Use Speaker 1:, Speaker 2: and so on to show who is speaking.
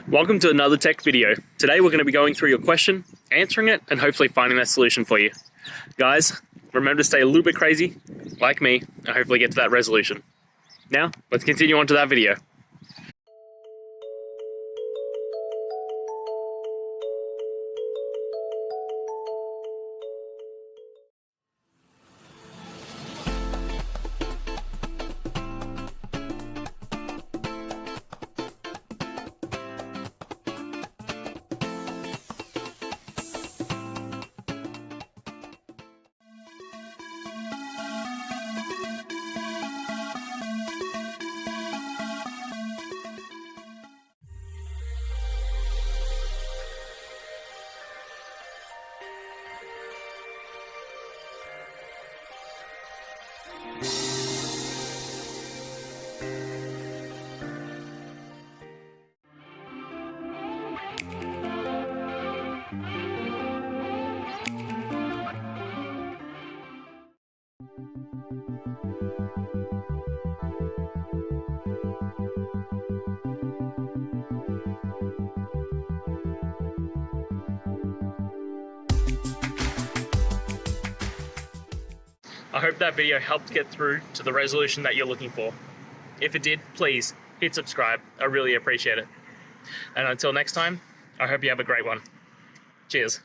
Speaker 1: Welcome to another tech video. Today we're going to be going through your question, answering it, and hopefully finding that solution for you. Guys, remember to stay a little bit crazy, like me, and hopefully get to that resolution. Now, let's continue on to that video. I hope that video helped get through to the resolution that you're looking for. If it did, please hit subscribe. I really appreciate it. And until next time, I hope you have a great one. Cheers.